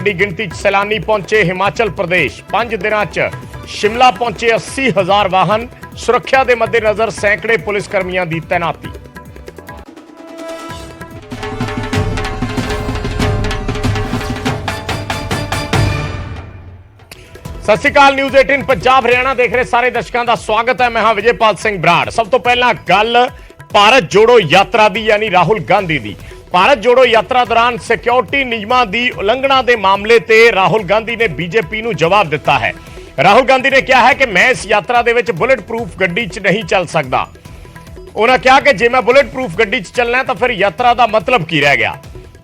बड़ी गिनती सैलानी पहुंचे हिमाचल प्रदेश। 5 दिनों च शिमला पहुंचे 80,000 वाहन। सुरक्षा के मद्देनजर सैकड़े पुलिसकर्मियों की तैनाती। सत श्री अकाल। न्यूज़ 18 पंजाब हरियाणा देख रहे सारे दर्शकों का स्वागत है। मैं हाँ विजयपाल सिंह बराड़। सब तो पहला गल भारत जोड़ो यात्रा दी, यानी राहुल गांधी दी। भारत जोड़ो यात्रा दौरान सिक्योरिटी नियमों की उलंघना के मामले ते राहुल गांधी ने बीजेपी को जवाब दिता है। राहुल गांधी ने कहा है कि मैं इस यात्रा दे विच बुलेट प्रूफ गड्डी च नहीं चल सकता। उन्होंने कहा कि जे मैं बुलेट प्रूफ गड्डी च चलना तो फिर यात्रा का मतलब की रह गया।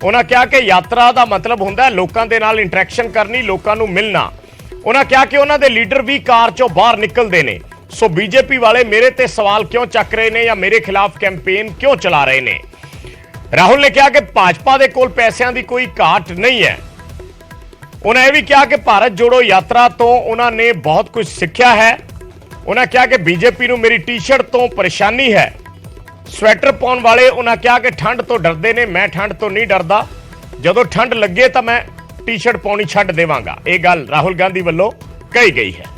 उन्होंने कहा कि यात्रा का मतलब होंदा लोकां दे नाल इंटरैक्शन करनी, लोकां नूं मिलना। उन्होंने कहा कि उन्होंने लीडर भी कार चों बाहर निकलते हैं। सो बीजेपी वाले मेरे ते सवाल क्यों चक रहे हैं या मेरे खिलाफ कैंपेन क्यों चला रहे हैं। राहुल ने कहा कि भाजपा के कोल पैसों की कोई घाट नहीं है। उन्होंने यह भी कहा कि भारत जोड़ो यात्रा तो उन्होंने बहुत कुछ सीखा है। उन्होंने कहा कि बीजेपी को मेरी टी शर्ट तो परेशानी है। स्वेटर पाउण वाले उन्होंने कहा कि ठंड तो डरते हैं, मैं ठंड तो नहीं डरता। जदों ठंड लगे तो मैं टी शर्ट पाउणी छड्ड देवांगा। यह गल राहुल गांधी वालों कही गई है।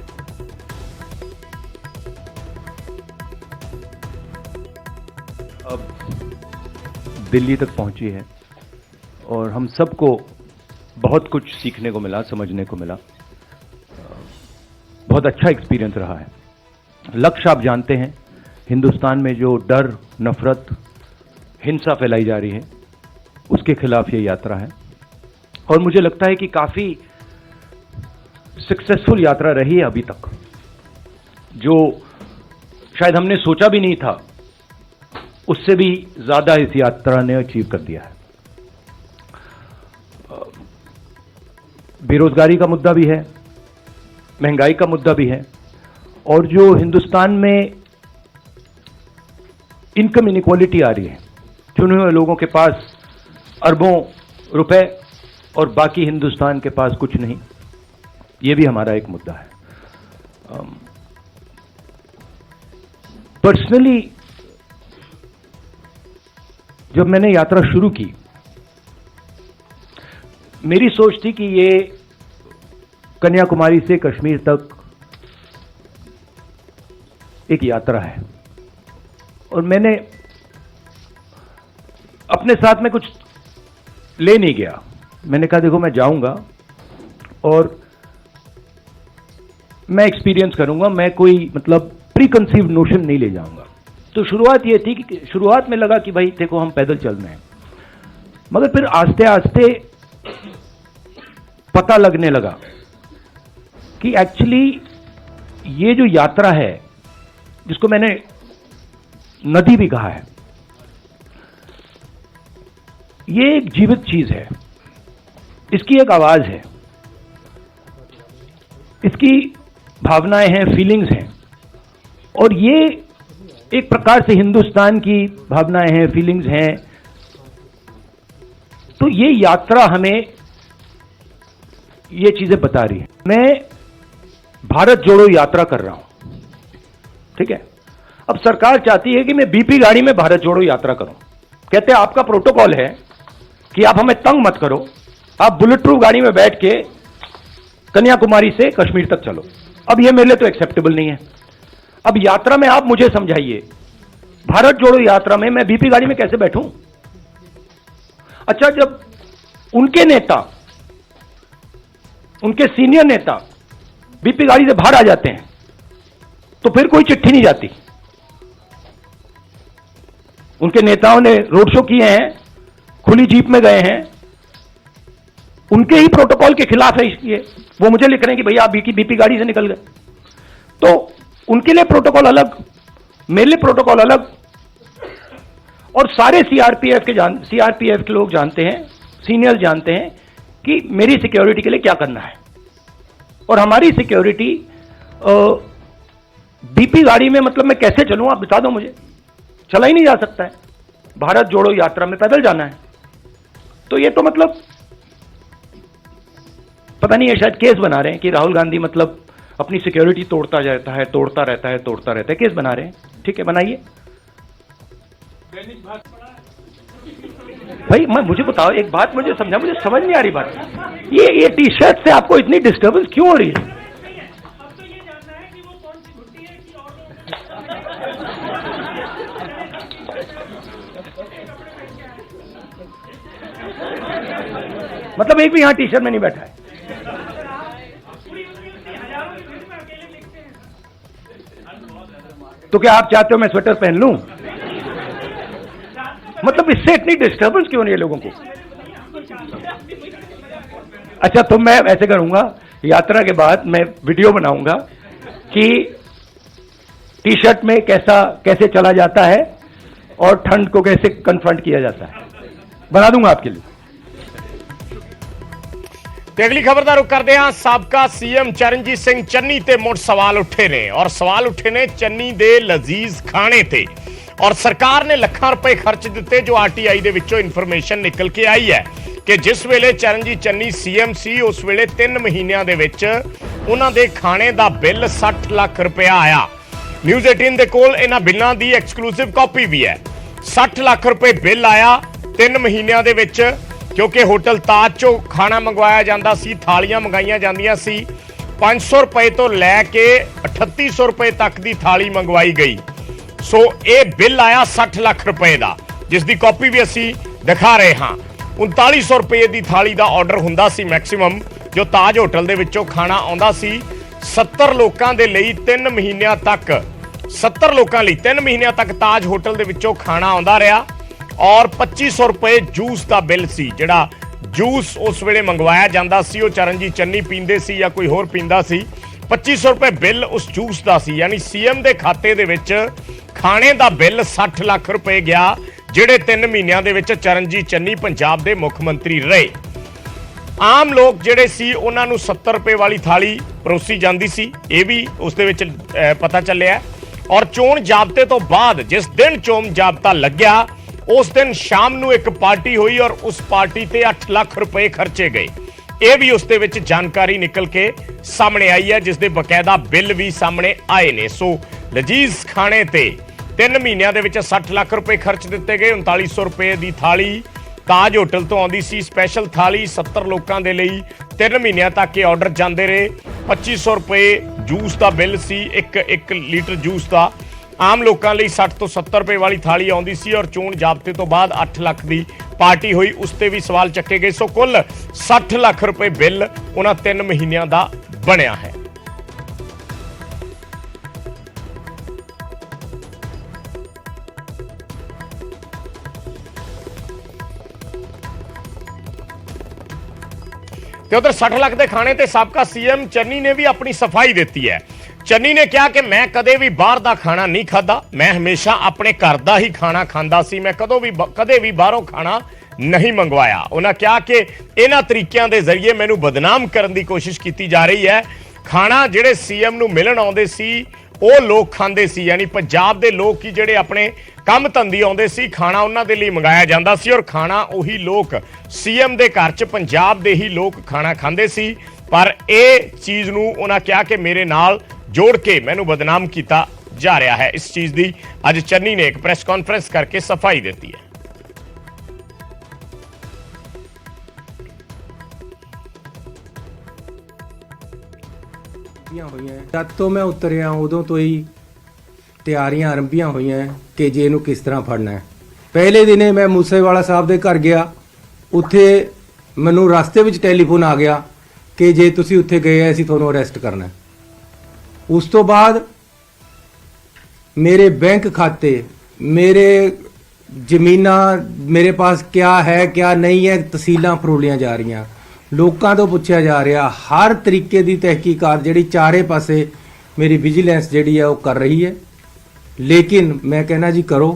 अब दिल्ली तक पहुंची है और हम सबको बहुत कुछ सीखने को मिला, समझने को मिला। बहुत अच्छा एक्सपीरियंस रहा है। लक्ष्य आप जानते हैं, हिंदुस्तान में जो डर, नफरत, हिंसा फैलाई जा रही है, उसके खिलाफ ये यात्रा है। और मुझे लगता है कि काफी सक्सेसफुल यात्रा रही है अभी तक, जो शायद हमने सोचा भी नहीं था, उससे भी ज्यादा इस यात्रा ने अचीव कर दिया है। बेरोजगारी का मुद्दा भी है, महंगाई का मुद्दा भी है, और जो हिंदुस्तान में इनकम इनइक्वालिटी आ रही है, चुने हुए लोगों के पास अरबों रुपए और बाकी हिंदुस्तान के पास कुछ नहीं, ये भी हमारा एक मुद्दा है। पर्सनली जब मैंने यात्रा शुरू की, मेरी सोच थी कि ये कन्याकुमारी से कश्मीर तक एक यात्रा है, और मैंने अपने साथ में कुछ ले नहीं गया। मैंने कहा देखो, मैं जाऊंगा और मैं एक्सपीरियंस करूंगा, मैं कोई मतलब प्री कंसीव्ड नोशन नहीं ले जाऊंगा। तो शुरुआत ये थी कि शुरुआत में लगा कि भाई देखो हम पैदल चल रहे हैं, मगर फिर आस्ते आस्ते पता लगने लगा कि एक्चुअली ये जो यात्रा है, जिसको मैंने नदी भी कहा है, ये एक जीवित चीज है। इसकी एक आवाज है, इसकी भावनाएं हैं, फीलिंग्स हैं, और ये एक प्रकार से हिंदुस्तान की भावनाएं हैं, फीलिंग्स हैं। तो ये यात्रा हमें ये चीजें बता रही है। मैं भारत जोड़ो यात्रा कर रहा हूं, ठीक है। अब सरकार चाहती है कि मैं बीपी गाड़ी में भारत जोड़ो यात्रा करूं। कहते हैं आपका प्रोटोकॉल है कि आप हमें तंग मत करो, आप बुलेट प्रूफ गाड़ी में बैठ के कन्याकुमारी से कश्मीर तक चलो। अब यह मेरे लिए तो एक्सेप्टेबल नहीं है। अब यात्रा में आप मुझे समझाइए, भारत जोड़ो यात्रा में मैं बीपी गाड़ी में कैसे बैठूं? अच्छा, जब उनके नेता, उनके सीनियर नेता बीपी गाड़ी से बाहर आ जाते हैं, तो फिर कोई चिट्ठी नहीं जाती। उनके नेताओं ने रोड शो किए हैं, खुली जीप में गए हैं, उनके ही प्रोटोकॉल के खिलाफ है इसलिए वो मुझे लिख रहे हैं कि भैया आप बीपी गाड़ी से निकल गए। तो उनके लिए प्रोटोकॉल अलग, मेरे लिए प्रोटोकॉल अलग। और सारे सीआरपीएफ के लोग जानते हैं, सीनियर जानते हैं कि मेरी सिक्योरिटी के लिए क्या करना है। और हमारी सिक्योरिटी बीपी गाड़ी में मतलब मैं कैसे चलूं, आप बता दो मुझे। चला ही नहीं जा सकता है। भारत जोड़ो यात्रा में पैदल जाना है। तो ये तो मतलब पता नहीं है, शायद केस बना रहे हैं कि राहुल गांधी मतलब अपनी सिक्योरिटी तोड़ता रहता है। केस बना रहे हैं, ठीक है, बनाइए। भाई मैं मुझे बताओ एक बात, मुझे समझा, मुझे समझ नहीं आ रही बात, ये टी शर्ट से आपको इतनी डिस्टर्बेंस क्यों हो रही है? मतलब एक भी यहां टी शर्ट में नहीं बैठा है? तो क्या आप चाहते हो मैं स्वेटर पहन लूं? मतलब इससे इतनी डिस्टर्बेंस क्यों नहीं है लोगों को? अच्छा, तो मैं ऐसे करूंगा, यात्रा के बाद मैं वीडियो बनाऊंगा कि टी शर्ट में कैसे चला जाता है और ठंड को कैसे कन्फ्रंट किया जाता है, बना दूंगा आपके लिए। ਤੇ ਅਗਲੀ ਖਬਰ ਦਾ ਰੁਖ ਕਰਦੇ ਹਾਂ। ਸਾਬਕਾ ਸੀਐਮ ਚਰਨਜੀਤ ਸਿੰਘ ਚੰਨੀ ਤੇ ਮੁੜ ਸਵਾਲ ਉੱਠੇ ਨੇ ਔਰ ਸਵਾਲ ਉੱਠੇ ਨੇ ਚੰਨੀ ਦੇ ਲਜ਼ੀਜ਼ ਖਾਣੇ ਤੇ ਔਰ ਸਰਕਾਰ ਨੇ ਲੱਖਾਂ ਰੁਪਏ ਖਰਚ ਦਿੱਤੇ। ਜੋ ਆਰਟੀਆਈ ਦੇ ਵਿੱਚੋਂ ਇਨਫੋਰਮੇਸ਼ਨ ਨਿਕਲ ਕੇ ਆਈ ਹੈ ਕਿ ਜਿਸ ਵੇਲੇ ਚਰਨਜੀਤ ਚੰਨੀ ਸੀਐਮ ਸੀ ਉਸ ਵੇਲੇ 3 ਮਹੀਨਿਆਂ ਦੇ ਵਿੱਚ ਉਹਨਾਂ ਦੇ ਖਾਣੇ ਦਾ ਬਿੱਲ 60 ਲੱਖ ਰੁਪਇਆ ਆਇਆ। ਨਿਊਜ਼ 18 ਦੇ ਕੋਲ ਇਹਨਾਂ ਬਿੱਲਾਂ ਦੀ ਐਕਸਕਲੂਸਿਵ ਕਾਪੀ ਵੀ ਹੈ। 60 ਲੱਖ ਰੁਪਏ ਬਿੱਲ ਆਇਆ 3 ਮਹੀਨਿਆਂ ਦੇ ਵਿੱਚ, क्योंकि होटल ताज चो खाना मंगवाया जाता सी, थालियां मंगाइया जांदियां सी। 500 रुपए तो लैके 3800 रुपए तक की थाली मंगवाई गई। सो ये बिल आया 60 लाख रुपए का, जिसकी कॉपी भी असी दिखा रहे हाँ। 3900 रुपए की थाली का ऑर्डर हुंदा सी मैक्सिमम, जो ताज होटल दे विचों खाना आउंदा सी। 70 लोगों के लिए 3 महीनों तक 70 लोगों लिए 3 महीनों तक ताज होटल दे विचों खाना आउंदा रहा और 2500 रुपए जूस का बिल सी। जिहड़ा जूस उस वेले मंगवाया जाता सी वो चरणजीत चन्नी पींदे सी या कोई होर पींदा सी। 2500 रुपए बिल उस जूस का सी, यानी सीएम के खाते दे विच खाने का बिल 60 लाख रुपए गया, जिहड़े 3 महीनों के विच चरणजीत चन्नी पंजाब के मुख मंत्री रहे। आम लोग जिहड़े सी उन्हां नूं 70 रुपए वाली थाली परोसी जाती सी, ये भी उस दे विच पता चलिया। और चोण जाबते तो बाद जिस दिन चोण जाबता लग्या उस दिन शाम नूं एक पार्टी हुई और उस पार्टी ते 8 लाख रुपए खर्चे गए। यह भी उस दे विच जानकारी निकल के सामने आई है, जिस दे बकायदा बिल भी सामने आए ने। सो लजीज खाने ते 3 महीनों के विच 60 लाख रुपए खर्च दिते गए। 3900 रुपए की थाली ताज होटल तो आती सी, स्पैशल थाली 70 लोगों के लिए 3 महीनों तक के ऑर्डर जाते रहे। 2500 रुपए जूस का बिल सी, एक लीटर जूस का। आम लोगों लिए 60 तो 70 रुपए वाली थाली आती सी और चोण जाबते तो बाद 8 लाख की पार्टी हुई, उसते भी सवाल चके गए। सो कुल 60 लाख रुपए बिल उन्हां 3 महीनों का बनया है। ਤੇ ਉਧਰ 60 ਲੱਖ ਦੇ ਖਾਣੇ ਤੇ ਸਾਬਕਾ ਸੀਐਮ ਚੰਨੀ ਨੇ ਵੀ ਆਪਣੀ ਸਫਾਈ ਦਿੱਤੀ ਹੈ। ਚੰਨੀ ਨੇ ਕਿਹਾ ਕਿ ਮੈਂ ਕਦੇ ਵੀ ਬਾਹਰ ਦਾ ਖਾਣਾ ਨਹੀਂ ਖਾਦਾ, ਮੈਂ ਹਮੇਸ਼ਾ ਆਪਣੇ ਘਰ ਦਾ ਹੀ ਖਾਣਾ ਖਾਂਦਾ ਸੀ, ਮੈਂ ਕਦੇ ਵੀ ਬਾਹਰੋਂ ਖਾਣਾ ਨਹੀਂ ਮੰਗਵਾਇਆ। ਉਹਨਾਂ ਕਿਹਾ ਕਿ ਇਹਨਾਂ ਤਰੀਕਿਆਂ ਦੇ ਜ਼ਰੀਏ ਮੈਨੂੰ ਬਦਨਾਮ ਕਰਨ ਦੀ ਕੋਸ਼ਿਸ਼ ਕੀਤੀ ਜਾ ਰਹੀ ਹੈ। ਖਾਣਾ ਜਿਹੜੇ ਸੀਐਮ ਨੂੰ ਮਿਲਣ ਆਉਂਦੇ ਸੀ ਉਹ ਲੋਕ ਖਾਂਦੇ ਸੀ, ਯਾਨੀ ਪੰਜਾਬ ਦੇ ਲੋਕ ਹੀ ਜਿਹੜੇ ਆਪਣੇ ਕੰਮ ਧੰਦੇ ਆਉਂਦੇ ਸੀ, ਖਾਣਾ ਉਹਨਾਂ ਦੇ ਲਈ ਮੰਗਾਇਆ ਜਾਂਦਾ ਸੀ ਔਰ ਖਾਣਾ ਉਹੀ ਲੋਕ ਸੀਐਮ ਦੇ ਘਰ 'ਚ ਪੰਜਾਬ ਦੇ ਹੀ ਲੋਕ ਖਾਣਾ ਖਾਂਦੇ ਸੀ। ਪਰ ਇਹ ਚੀਜ਼ ਨੂੰ ਉਹਨਾਂ ਕਿਹਾ ਕਿ ਮੇਰੇ ਨਾਲ जोड़ के मैनू बदनाम किया जा रहा है। इस चीज की अज चन्नी ने एक प्रेस कॉन्फ्रेंस करके सफाई दी है। जब तो मैं उतरिया उदों तो ही ਤਿਆਰੀਆਂ ਆਰੰਭੀਆਂ ਹੋਈਆਂ ਕਿ ਜੇ ਇਹਨੂੰ ਕਿਸ ਤਰ੍ਹਾਂ ਫੜਨਾ ਹੈ। ਪਹਿਲੇ ਦਿਨੇ ਮੈਂ ਮੂਸੇਵਾਲਾ ਸਾਹਿਬ ਦੇ ਘਰ ਗਿਆ, ਉੱਥੇ ਮੈਨੂੰ ਰਸਤੇ ਵਿੱਚ ਟੈਲੀਫੋਨ ਆ ਗਿਆ ਕਿ ਜੇ ਤੁਸੀਂ ਉੱਥੇ ਗਏ ਆ ਅਸੀਂ ਤੁਹਾਨੂੰ ਅਰੈਸਟ ਕਰਨਾ ਹੈ। ਉਸ ਤੋਂ ਬਾਅਦ ਮੇਰੇ बैंक खाते, मेरे ਜ਼ਮੀਨਾਂ, ਮੇਰੇ ਪਾਸ क्या है क्या नहीं है, ਤਹਿਸੀਲਾਂ ਫਰੋਲੀਆਂ ਜਾ ਰਹੀਆਂ, ਲੋਕਾਂ ਤੋਂ ਪੁੱਛਿਆ ਜਾ ਰਿਹਾ। ਹਰ ਤਰੀਕੇ ਦੀ ਤਹਿਕੀਕਾਤ ਜਿਹੜੀ ਚਾਰੇ ਪਾਸੇ ਮੇਰੀ ਵਿਜੀਲੈਂਸ ਜਿਹੜੀ ਹੈ ਉਹ ਕਰ ਰਹੀ ਹੈ। ਲੇਕਿਨ ਮੈਂ ਕਹਿਣਾ ਜੀ ਕਰੋ,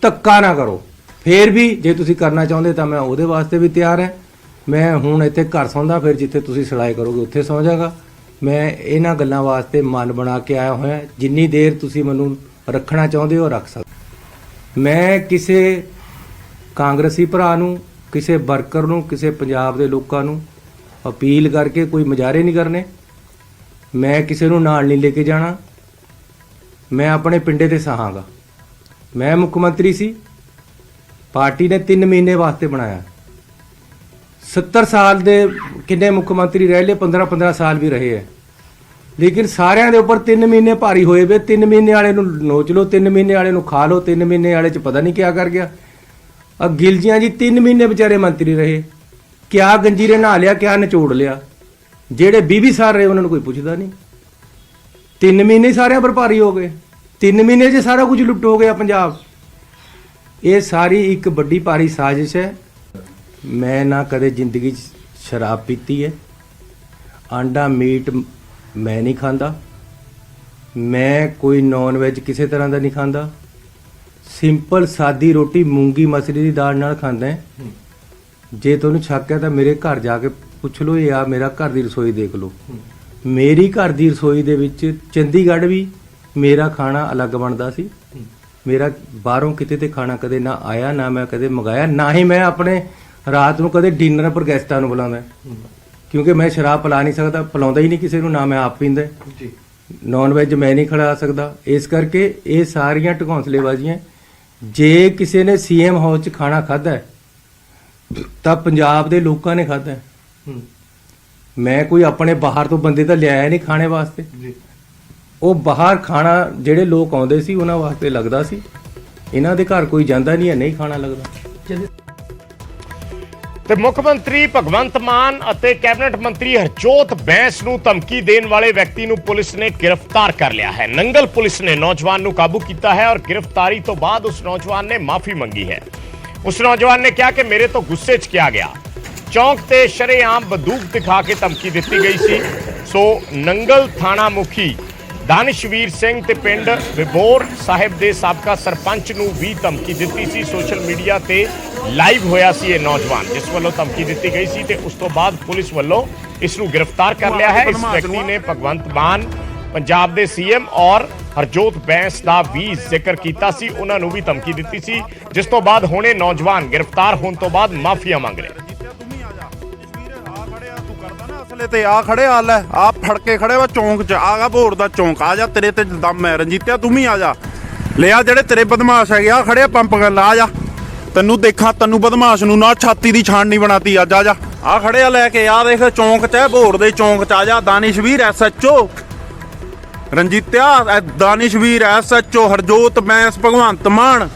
ਧੱਕਾ ਨਾ ਕਰੋ। ਫੇਰ ਵੀ ਜੇ ਤੁਸੀਂ ਕਰਨਾ ਚਾਹੁੰਦੇ ਤਾਂ ਮੈਂ ਉਹਦੇ ਵਾਸਤੇ ਵੀ ਤਿਆਰ ਹਾਂ। ਮੈਂ ਹੁਣ ਇੱਥੇ ਘਰ ਸੌਂਦਾ, ਫਿਰ ਜਿੱਥੇ ਤੁਸੀਂ ਸੜਾਈ ਕਰੋਗੇ ਉੱਥੇ ਸੌਂ ਜਾਗਾ। ਮੈਂ ਇਹਨਾਂ ਗੱਲਾਂ ਵਾਸਤੇ ਮਨ ਬਣਾ ਕੇ ਆਇਆ ਹੋਇਆ। ਜਿੰਨੀ ਦੇਰ ਤੁਸੀਂ ਮੈਨੂੰ ਰੱਖਣਾ ਚਾਹੁੰਦੇ ਹੋ ਰੱਖ ਸਕਦੇ। ਮੈਂ ਕਿਸੇ ਕਾਂਗਰਸੀ ਭਰਾ ਨੂੰ, ਕਿਸੇ ਵਰਕਰ ਨੂੰ, ਕਿਸੇ ਪੰਜਾਬ ਦੇ ਲੋਕਾਂ ਨੂੰ ਅਪੀਲ ਕਰਕੇ ਕੋਈ ਮੁਜ਼ਾਹਰੇ ਨਹੀਂ ਕਰਨੇ। ਮੈਂ ਕਿਸੇ ਨੂੰ ਨਾਲ ਨਹੀਂ ਲੈ ਕੇ ਜਾਣਾ। ਮੈਂ ਆਪਣੇ ਪਿੰਡੇ ਤੇ ਸਹਾਂਗਾ। ਮੈਂ ਮੁੱਖ ਮੰਤਰੀ ਸੀ, ਪਾਰਟੀ ਨੇ 3 ਮਹੀਨੇ ਵਾਸਤੇ ਬਣਾਇਆ। 70 ਸਾਲ ਦੇ ਕਿੰਨੇ ਮੁੱਖ ਮੰਤਰੀ ਰਹਿ ਲਏ, 15 ਸਾਲ ਵੀ ਰਹੇ ਹੈ, ਲੇਕਿਨ ਸਾਰਿਆਂ ਦੇ ਉੱਪਰ 3 ਮਹੀਨੇ ਭਾਰੀ ਹੋਏ ਵੇ। 3 ਮਹੀਨੇ ਵਾਲੇ ਨੂੰ ਨੋਚ ਲਓ, 3 ਮਹੀਨੇ ਵਾਲੇ ਨੂੰ ਖਾ ਲਓ, 3 ਮਹੀਨੇ ਵਾਲੇ ਚ ਪਤਾ ਨਹੀਂ ਕਿਆ ਕਰ ਗਿਆ। ਆ ਗਿਲਜੀਆਂ ਜੀ 3 ਮਹੀਨੇ ਵਿਚਾਰੇ ਮੰਤਰੀ ਰਹੇ, ਕਿਆ ਗੰਜੀਰੇ ਨਹਾ ਲਿਆ, ਕਿਆ ਨਿਚੋੜ ਲਿਆ। ਜਿਹੜੇ 20 ਸਾਲ ਰਹੇ ਉਹਨਾਂ ਨੂੰ ਕੋਈ ਪੁੱਛਦਾ ਨਹੀਂ। 3 ਮਹੀਨੇ ਸਾਰਿਆਂ ਪਰ ਭਾਰੀ ਹੋ ਗਏ, 3 ਮਹੀਨੇ 'ਚ ਸਾਰਾ ਕੁਝ ਲੁੱਟ ਹੋ ਗਿਆ ਪੰਜਾਬ। ਇਹ ਸਾਰੀ ਇੱਕ ਵੱਡੀ ਭਾਰੀ ਸਾਜ਼ਿਸ਼ ਹੈ। ਮੈਂ ਨਾ ਕਦੇ ਜ਼ਿੰਦਗੀ 'ਚ ਸ਼ਰਾਬ ਪੀਤੀ ਹੈ, ਆਂਡਾ ਮੀਟ ਮੈਂ ਨਹੀਂ ਖਾਂਦਾ, ਮੈਂ ਕੋਈ ਨੌਨ ਵੈਜ ਕਿਸੇ ਤਰ੍ਹਾਂ ਦਾ ਨਹੀਂ ਖਾਂਦਾ, ਸਿੰਪਲ ਸਾਦੀ ਰੋਟੀ ਮੂੰਗੀ ਮਸਰੀ ਦੀ ਦਾਲ ਨਾਲ ਖਾਂਦਾ ਹੈ। ਜੇ ਤੁਹਾਨੂੰ ਸ਼ੱਕ ਹੈ ਤਾਂ ਮੇਰੇ ਘਰ ਜਾ ਕੇ ਪੁੱਛ ਲਓ ਜਾਂ ਮੇਰਾ ਘਰ ਦੀ ਰਸੋਈ ਦੇਖ ਲਓ। ਮੇਰੀ ਘਰ ਦੀ ਰਸੋਈ ਦੇ ਵਿੱਚ ਚੰਡੀਗੜ੍ਹ ਵੀ ਮੇਰਾ ਖਾਣਾ ਅਲੱਗ ਬਣਦਾ ਸੀ। ਮੇਰਾ ਬਾਹਰੋਂ ਕਿਤੇ ਤੇ ਖਾਣਾ ਕਦੇ ਨਾ ਆਇਆ, ਨਾ ਮੈਂ ਕਦੇ ਮੰਗਾਇਆ, ਨਾ ਹੀ ਮੈਂ ਆਪਣੇ ਰਾਤ ਨੂੰ ਕਦੇ ਡਿਨਰ ਪਰ ਗੈਸਟਾਂ ਨੂੰ ਬੁਲਾਉਂਦਾ, ਕਿਉਂਕਿ ਮੈਂ ਸ਼ਰਾਬ ਪਿਲਾ ਨਹੀਂ ਸਕਦਾ, ਪਿਲਾਉਂਦਾ ਹੀ ਨਹੀਂ ਕਿਸੇ ਨੂੰ, ਨਾ ਮੈਂ ਆਪ ਪੀਂਦਾ। ਨੌਨ ਵੈਜ ਮੈਂ ਨਹੀਂ ਖਿਲਾ ਸਕਦਾ। ਇਸ ਕਰਕੇ ਇਹ ਸਾਰੀਆਂ ਢਕੌਂਸਲੇਬਾਜ਼ੀਆਂ। ਜੇ ਕਿਸੇ ਨੇ ਸੀਐਮ ਹਾਊਸ 'ਚ ਖਾਣਾ ਖਾਧਾ ਤਾਂ ਪੰਜਾਬ ਦੇ ਲੋਕਾਂ ਨੇ ਖਾਧਾ। ਮੈਂ ਕੋਈ ਆਪਣੇ ਬਾਹਰ ਤੋਂ ਬੰਦੇ ਤਾਂ ਲਿਆਇਆ ਨਹੀਂ ਖਾਣੇ ਵਾਸਤੇ। ਉਹ ਬਾਹਰ ਖਾਣਾ ਜਿਹੜੇ ਲੋਕ ਆਉਂਦੇ ਸੀ ਉਹਨਾਂ ਵਾਸਤੇ ਲੱਗਦਾ ਸੀ। ਇਹਨਾਂ ਦੇ ਘਰ ਕੋਈ ਜਾਂਦਾ ਨਹੀਂ ਹੈ, ਨਹੀਂ ਖਾਣਾ ਲੱਗਦਾ। ਤੇ ਮੁੱਖ ਮੰਤਰੀ ਭਗਵੰਤ ਮਾਨ ਅਤੇ ਕੈਬਨਿਟ ਮੰਤਰੀ ਹਰਜੋਤ ਬੈਂਸ ਨੂੰ ਧਮਕੀ ਦੇਣ ਵਾਲੇ ਵਿਅਕਤੀ ਨੂੰ ਪੁਲਿਸ ਨੇ ਗ੍ਰਿਫਤਾਰ ਕਰ ਲਿਆ ਹੈ। ਨੰਗਲ ਪੁਲਿਸ ਨੇ ਨੌਜਵਾਨ ਨੂੰ ਕਾਬੂ ਕੀਤਾ ਹੈ ਔਰ ਗ੍ਰਿਫਤਾਰੀ ਤੋਂ ਬਾਅਦ ਉਸ ਨੌਜਵਾਨ ਨੇ ਮਾਫੀ ਮੰਗੀ ਹੈ। ਉਸ ਨੌਜਵਾਨ ਨੇ ਕਿਹਾ ਕਿ ਮੇਰੇ ਤੋਂ ਗੁੱਸੇ 'ਚ ਕਿਹਾ ਗਿਆ। ਚੌਂਕ ਤੇ ਸ਼ਰੇਆਮ ਬੰਦੂਕ ਦਿਖਾ ਕੇ ਧਮਕੀ ਦਿੱਤੀ ਗਈ ਸੀ। ਸੋ ਨੰਗਲ ਥਾਣਾ ਮੁਖੀ ਦਾਨਿਸ਼ਵੀਰ ਸਿੰਘ ਤੇ ਪਿੰਡ ਵਿਬੋਰ ਸਾਹਿਬ ਦੇ ਸਾਬਕਾ ਸਰਪੰਚ ਨੂੰ ਵੀ ਧਮਕੀ ਦਿੱਤੀ ਸੀ। ਸੋਸ਼ਲ ਮੀਡੀਆ ਤੇ ਲਾਈਵ ਹੋਇਆ ਸੀ ਇਹ ਨੌਜਵਾਨ ਜਿਸ ਵੱਲੋਂ ਧਮਕੀ ਦਿੱਤੀ ਗਈ ਸੀ ਤੇ ਉਸ ਤੋਂ ਬਾਅਦ ਪੁਲਿਸ ਵੱਲੋਂ ਇਸ ਨੂੰ ਗ੍ਰਿਫਤਾਰ ਕਰ ਲਿਆ ਹੈ। ਇਸ ਵਿਅਕਤੀ ਨੇ ਭਗਵੰਤ ਮਾਨ ਪੰਜਾਬ ਦੇ ਸੀਐਮ ਔਰ ਹਰਜੋਤ ਬੈਂਸ ਦਾ ਵੀ ਜ਼ਿਕਰ ਕੀਤਾ ਸੀ, ਉਹਨਾਂ ਨੂੰ ਵੀ ਧਮਕੀ ਦਿੱਤੀ ਸੀ, ਜਿਸ ਤੋਂ ਬਾਅਦ ਹੁਣੇ ਨੌਜਵਾਨ ਗ੍ਰਿਫਤਾਰ ਹੋਣ ਤੋਂ ਬਾਅਦ ਮਾਫੀਆ ਮੰਗ ਰਿਹਾ। ਤੇ ਆ ਖੜੇ ਆ ਲੈ ਆ ਫੜ ਕੇ ਖੜੇ ਵਾ ਚੌਂਕ 'ਚ, ਆਗਾ ਭੋਰ ਦਾ ਚੌਂਕ, ਆ ਜਾ ਤੇਰੇ ਤੇ ਦਮ ਹੈ ਰਣਜੀਤਿਆ, ਤੂੰ ਵੀ ਆ ਜਾ। ਲਿਆ ਜਿਹੜੇ ਤੇਰੇ ਬਦਮਾਸ਼ ਹੈਗੇ ਆ ਖੜੇ ਪੰਪ ਗੱਲ, ਆ ਜਾ ਤੈਨੂੰ ਦੇਖਾਂ, ਤੈਨੂੰ ਬਦਮਾਸ਼ ਨੂੰ ਨਾ ਛਾਤੀ ਦੀ ਛਾਣ ਨਹੀਂ ਬਣਾਤੀ। ਅੱਜ ਆ ਜਾ, ਆ ਖੜੇ ਆ ਲੈ ਕੇ, ਆ ਦੇਖ ਚੌਂਕ 'ਚ ਹੈ, ਭੋਰ ਦੇ ਚੌਂਕ 'ਚ ਆ ਜਾ। ਦਾਨਿਸ਼ਵੀਰ SHO ਰਣਜੀਤਿਆ, ਦਾਨਿਸ਼ਵੀਰ SHO ਹਰਜੋਤ ਬੈਂਸ ਭਗਵੰਤ ਮਾਨ,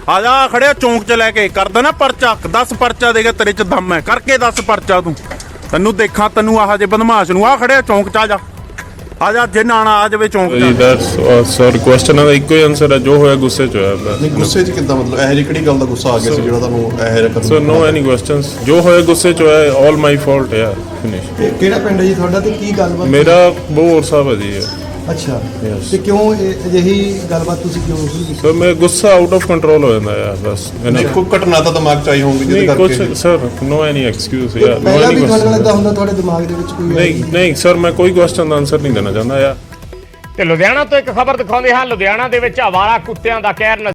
ਆ ਜਾ ਖੜੇ ਚੌਂਕ 'ਚ ਲੈ ਕੇ, ਕਰ ਦੇਣਾ ਪਰਚਾ। 10 ਪਰਚਾ ਦੇ ਕੇ ਤੇਰੇ 'ਚ ਦਮ ਹੈ, ਕਰਕੇ 10 ਪਰਚਾ ਤੂੰ, ਤੈਨੂੰ ਦੇਖਾਂ, ਤੈਨੂੰ ਆਹ ਜੇ ਬਦਮਾਸ਼ ਨੂੰ। ਆ ਖੜਿਆ ਚੌਂਕ 'ਚ, ਆ ਜਾ ਜੇ ਨਾਣਾ ਆ ਜਾਵੇ ਚੌਂਕ 'ਚ। ਦੈਟਸ ਸਰ ਕੁਐਸਚਨ ਦਾ ਇੱਕੋ ਹੀ ਆਨਸਰ ਹੈ, ਜੋ ਹੋਇਆ ਗੁੱਸੇ 'ਚ ਹੋਇਆ। ਨਹੀਂ ਗੁੱਸੇ 'ਚ ਕਿੱਦਾਂ, ਮਤਲਬ ਇਹ ਜਿਹੀ ਕਿਹੜੀ ਗੱਲ ਦਾ ਗੁੱਸਾ ਆ ਗਿਆ ਸੀ ਜਿਹੜਾ ਤੁਹਾਨੂੰ ਇਹ ਰਕਮ? ਸੋ ਨੋ ਐਨੀ ਕੁਐਸਚਨਸ, ਜੋ ਹੋਇਆ ਗੁੱਸੇ 'ਚ ਹੋਇਆ, ਆਲ ਮਾਈ ਫਾਲਟ ਹੈ। ਫਿਨਿਸ਼। ਕਿਹੜਾ ਪਿੰਡ ਹੈ ਜੀ ਤੁਹਾਡਾ ਤੇ ਕੀ ਗੱਲਬਾਤ? ਮੇਰਾ ਬੋਰ ਸਾਹਿਬ ਹੈ ਜੀ। ਅੱਛਾ, ਤੇ ਕਿਉਂ ਅਜਿਹੀ ਗੱਲਬਾਤ ਤੁਸੀਂ ਕਿਉਂ ਸ਼ੁਰੂ ਕੀਤੀ? ਸਰ ਮੈਂ ਗੁੱਸਾ ਆਊਟ ਆਫ ਕੰਟਰੋਲ ਹੋ ਜਾਂਦਾ ਯਾਰ, ਬਸ। ਕੋਈ ਘਟਨਾ ਤਾਂ ਦਿਮਾਗ 'ਚ ਆਈ ਹੋਊਗੀ ਜਿਹਦੇ ਨਹੀਂ ਕਰਕੇ? ਕੁਝ ਸਰ, ਨੋ ਐਨੀ ਐਕਸਕਿਊਜ਼ ਯਾਰ, ਨੋ ਪਹਿਲਾਂ ਐਨੀ ਵੀ ਤੁਹਾਡੇ ਨਾਲ ਕੁਐਸਚਨ। ਇਦਾਂ ਹੁੰਦਾ ਤੁਹਾਡੇ ਦਿਮਾਗ ਦੇ ਵਿੱਚ ਕੋਈ? ਨਹੀਂ ਸਰ, ਮੈਂ ਕੋਈ ਕੁਐਸਚਨ ਦਾ ਆਨਸਰ ਨਹੀਂ ਦੇਣਾ ਚਾਹੁੰਦਾ ਯਾਰ। ਤੇ ਲੁਧਿਆਣਾ ਤੋਂ ਇੱਕ ਖਬਰ ਦਿਖਾਉਂਦੇ ਹਾਂ। ਲੁਧਿਆਣਾ ਦੇ ਵਿੱਚ ਆਵਾਰਾ ਕੁੱਤਿਆਂ ਦਾ ਕਹਿਰ